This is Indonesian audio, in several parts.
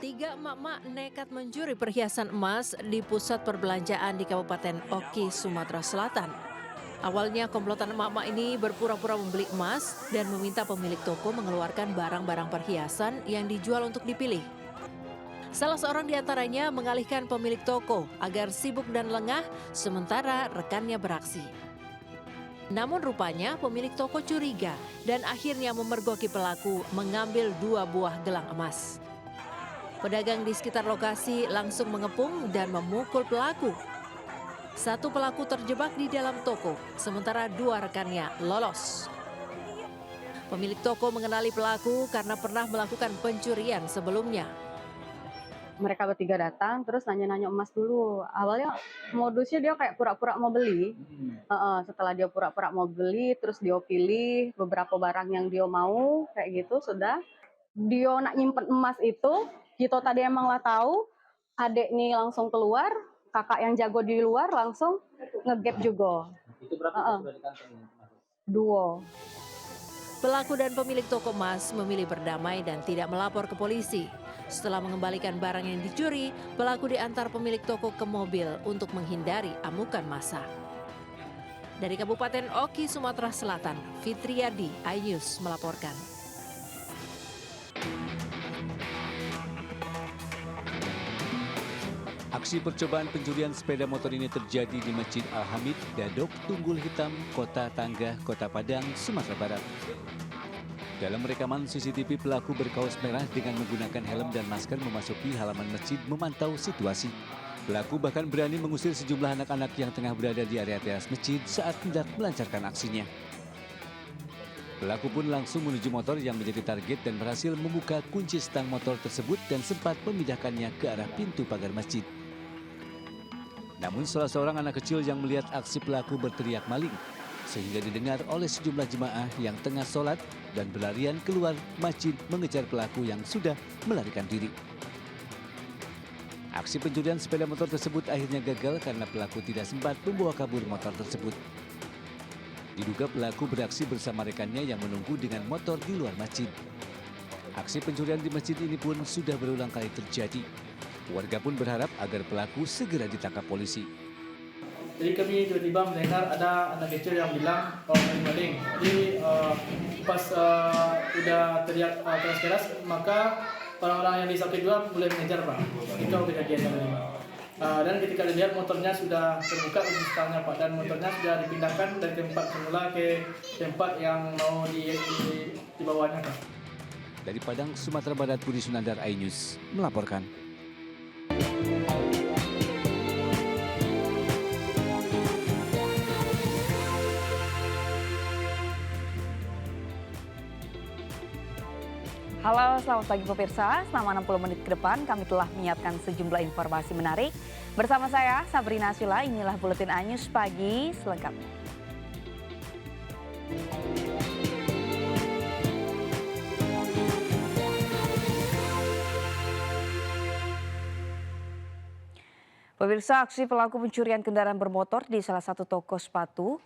Tiga emak-emak nekat mencuri perhiasan emas di pusat perbelanjaan di Kabupaten Oki, Sumatera Selatan. Awalnya komplotan emak-emak ini berpura-pura membeli emas dan meminta pemilik toko mengeluarkan barang-barang perhiasan yang dijual untuk dipilih. Salah seorang di antaranya mengalihkan pemilik toko agar sibuk dan lengah sementara rekannya beraksi. Namun rupanya pemilik toko curiga dan akhirnya memergoki pelaku mengambil 2 buah gelang emas. Pedagang di sekitar lokasi langsung mengepung dan memukul pelaku. Satu pelaku terjebak di dalam toko, sementara 2 rekannya lolos. Pemilik toko mengenali pelaku karena pernah melakukan pencurian sebelumnya. Mereka bertiga datang, terus nanya-nanya emas dulu. Awalnya modusnya dia kayak pura-pura mau beli. Setelah dia pura-pura mau beli, terus dia pilih beberapa barang yang dia mau, kayak gitu sudah. Dia nak nyimpen emas itu, kita tadi emang lah tahu, adik nih langsung keluar, kakak yang jago di luar langsung ngegap juga. Itu berapa sudah dikantong? 2. Pelaku dan pemilik toko emas memilih berdamai dan tidak melapor ke polisi. Setelah mengembalikan barang yang dicuri, pelaku diantar pemilik toko ke mobil untuk menghindari amukan massa. Dari Kabupaten Oki, Sumatera Selatan, Fitriadi, iNews melaporkan. Aksi percobaan pencurian sepeda motor ini terjadi di Masjid Al-Hamid, Dadok, Tunggul Hitam, Kota Tangga, Kota Padang, Sumatera Barat. Dalam rekaman CCTV, pelaku berkaos merah dengan menggunakan helm dan masker memasuki halaman masjid memantau situasi. Pelaku bahkan berani mengusir sejumlah anak-anak yang tengah berada di area teras masjid saat hendak melancarkan aksinya. Pelaku pun langsung menuju motor yang menjadi target dan berhasil membuka kunci stang motor tersebut dan sempat memindahkannya ke arah pintu pagar masjid. Namun salah seorang anak kecil yang melihat aksi pelaku berteriak maling, sehingga didengar oleh sejumlah jemaah yang tengah sholat dan berlarian keluar masjid mengejar pelaku yang sudah melarikan diri. Aksi pencurian sepeda motor tersebut akhirnya gagal karena pelaku tidak sempat membawa kabur motor tersebut. Diduga pelaku beraksi bersama rekannya yang menunggu dengan motor di luar masjid. Aksi pencurian di masjid ini pun sudah berulang kali terjadi. Warga pun berharap agar pelaku segera ditangkap polisi. Jadi kami tiba-tiba mendengar ada anak kecil yang bilang maling. Jadi pas udah teriak keras-keras, maka orang-orang yang di samping dua mulai mengejar, Pak. Itu kejadian tadi. Dan ketika dilihat motornya sudah terbuka kunci stangnya, Pak, dan motornya sudah dipindahkan dari tempat semula ke tempat yang mau dibawanya, Pak. Dari Padang, Sumatera Barat, Budi Sunandar, iNews melaporkan. Halo, selamat pagi pemirsa. Selama 60 menit ke depan kami telah menyiapkan sejumlah informasi menarik. Bersama saya, Sabrina Sila, inilah Buletin iNews Pagi selengkapnya. Pemirsa, aksi pelaku pencurian kendaraan bermotor di salah satu toko sepatu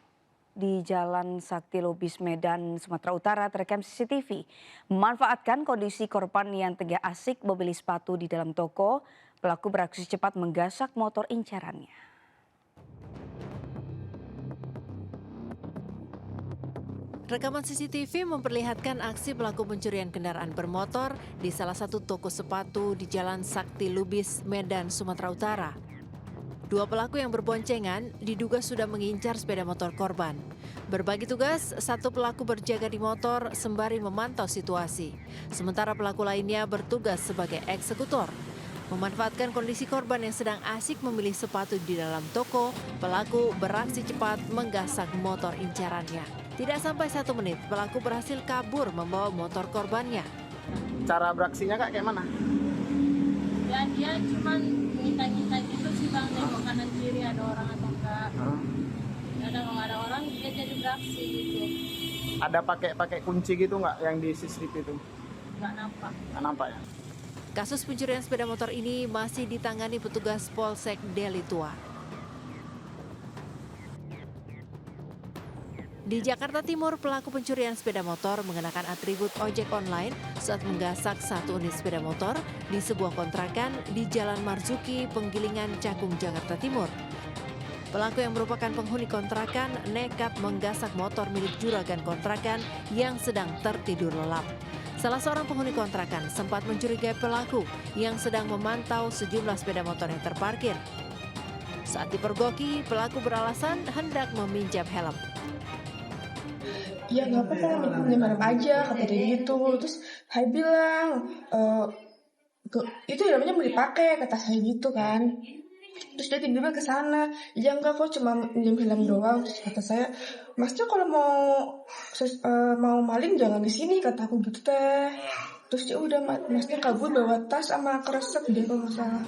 di Jalan Sakti Lubis, Medan, Sumatera Utara terekam CCTV. Memanfaatkan kondisi korban yang tengah asik membeli sepatu di dalam toko, pelaku beraksi cepat menggasak motor incarannya. Rekaman CCTV memperlihatkan aksi pelaku pencurian kendaraan bermotor di salah satu toko sepatu di Jalan Sakti Lubis, Medan, Sumatera Utara. 2 pelaku yang berboncengan diduga sudah mengincar sepeda motor korban. Berbagi tugas, 1 pelaku berjaga di motor sembari memantau situasi. Sementara pelaku lainnya bertugas sebagai eksekutor. Memanfaatkan kondisi korban yang sedang asik memilih sepatu di dalam toko, pelaku beraksi cepat menggasak motor incarannya. Tidak sampai 1 menit, pelaku berhasil kabur membawa motor korbannya. Cara beraksinya Kak kayak mana? Ya dia cuma minta-minta gitu sih Bang, nengok kanan kiri ada orang atau enggak. Kadang kalau ada orang dia jadi beraksi gitu. Ada pakai kunci gitu nggak yang di CCTV itu? Nggak nampak. Nggak nampak ya? Kasus pencurian sepeda motor ini masih ditangani petugas Polsek Deli Tua. Di Jakarta Timur, pelaku pencurian sepeda motor mengenakan atribut ojek online saat menggasak satu unit sepeda motor di sebuah kontrakan di Jalan Marzuki, Penggilingan, Cakung, Jakarta Timur. Pelaku yang merupakan penghuni kontrakan nekat menggasak motor milik juragan kontrakan yang sedang tertidur lelap. Salah seorang penghuni kontrakan sempat mencurigai pelaku yang sedang memantau sejumlah sepeda motor yang terparkir. Saat dipergoki, pelaku beralasan hendak meminjam helm. Ya nggak apa-apa, minjem helm aja, kata dia gitu. Terus saya bilang, itu helmnya mau dipakai, kata saya gitu kan. Terus dia tiba-tiba ke sana, ya enggak kok cuma minjem helm doang. Terus kata saya, masnya kalau mau maling jangan di sini, kata aku gitu teh. Terus ya udah masnya kabur bawa tas sama kresek dia kalau nggak salah.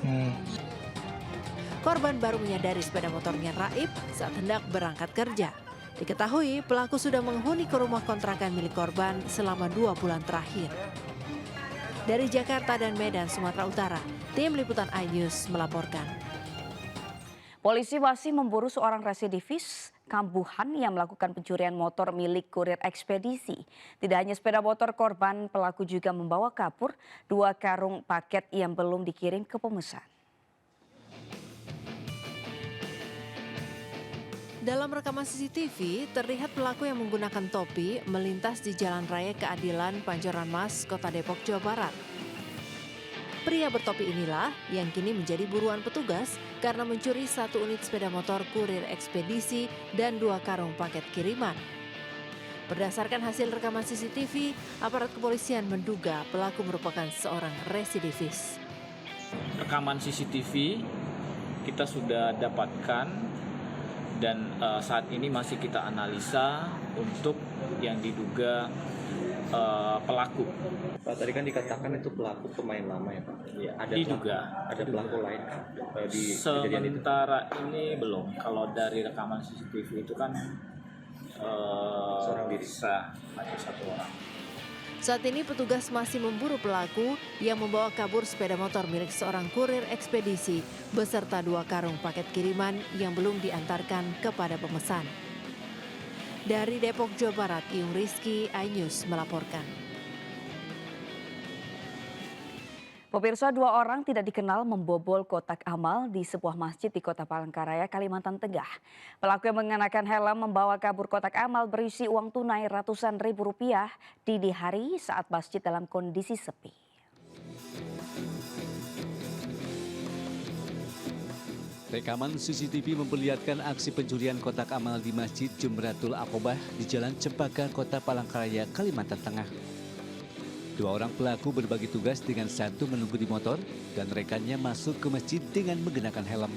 Korban baru menyadari sepeda motornya raib saat hendak berangkat kerja. Diketahui pelaku sudah menghuni ke rumah kontrakan milik korban selama 2 bulan terakhir. Dari Jakarta dan Medan, Sumatera Utara, tim liputan iNews melaporkan. Polisi masih memburu seorang residivis kambuhan yang melakukan pencurian motor milik kurir ekspedisi. Tidak hanya sepeda motor korban, pelaku juga membawa kabur 2 karung paket yang belum dikirim ke pemesan. Dalam rekaman CCTV, terlihat pelaku yang menggunakan topi melintas di Jalan Raya Keadilan Pancoran Mas, Kota Depok, Jawa Barat. Pria bertopi inilah yang kini menjadi buruan petugas karena mencuri 1 unit sepeda motor kurir ekspedisi dan 2 karung paket kiriman. Berdasarkan hasil rekaman CCTV, aparat kepolisian menduga pelaku merupakan seorang residivis. Rekaman CCTV kita sudah dapatkan dan saat ini masih kita analisa untuk yang diduga pelaku. Pak, tadi kan dikatakan itu pelaku pemain lama ya Pak? Ya, ada pelaku lain di kejadian itu? Sementara ini belum. Kalau dari rekaman CCTV itu kan seorang diri. Hanya 1 orang. Saat ini petugas masih memburu pelaku yang membawa kabur sepeda motor milik seorang kurir ekspedisi beserta 2 karung paket kiriman yang belum diantarkan kepada pemesan. Dari Depok, Jawa Barat, Yung Rizky, iNews melaporkan. Pemirsa, 2 orang tidak dikenal membobol kotak amal di sebuah masjid di Kota Palangkaraya, Kalimantan Tengah. Pelaku yang mengenakan helm membawa kabur kotak amal berisi uang tunai ratusan ribu rupiah di hari saat masjid dalam kondisi sepi. Rekaman CCTV memperlihatkan aksi pencurian kotak amal di Masjid Jumratul Aqobah di Jalan Cempaka, Kota Palangkaraya, Kalimantan Tengah. 2 orang pelaku berbagi tugas dengan satu menunggu di motor dan rekannya masuk ke masjid dengan mengenakan helm.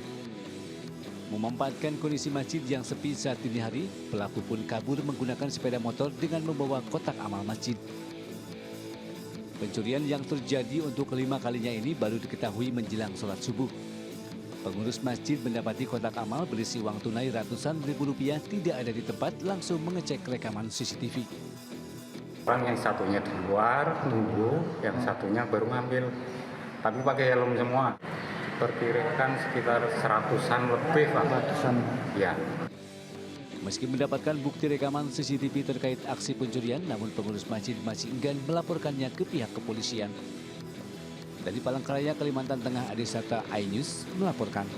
Memanfaatkan kondisi masjid yang sepi saat dini hari, pelaku pun kabur menggunakan sepeda motor dengan membawa kotak amal masjid. Pencurian yang terjadi untuk kelima kalinya ini baru diketahui menjelang sholat subuh. Pengurus masjid mendapati kotak amal berisi uang tunai ratusan ribu rupiah tidak ada di tempat, langsung mengecek rekaman CCTV. Orang yang satunya di luar nunggu, yang satunya baru ngambil, tapi pakai helm semua. Perkirakan sekitar 100-an lebih Pak. Ya. Meski mendapatkan bukti rekaman CCTV terkait aksi pencurian, namun pengurus masjid masih enggan melaporkannya ke pihak kepolisian. Dari Palangkaraya, Kalimantan Tengah, Adi Sata, iNews melaporkan.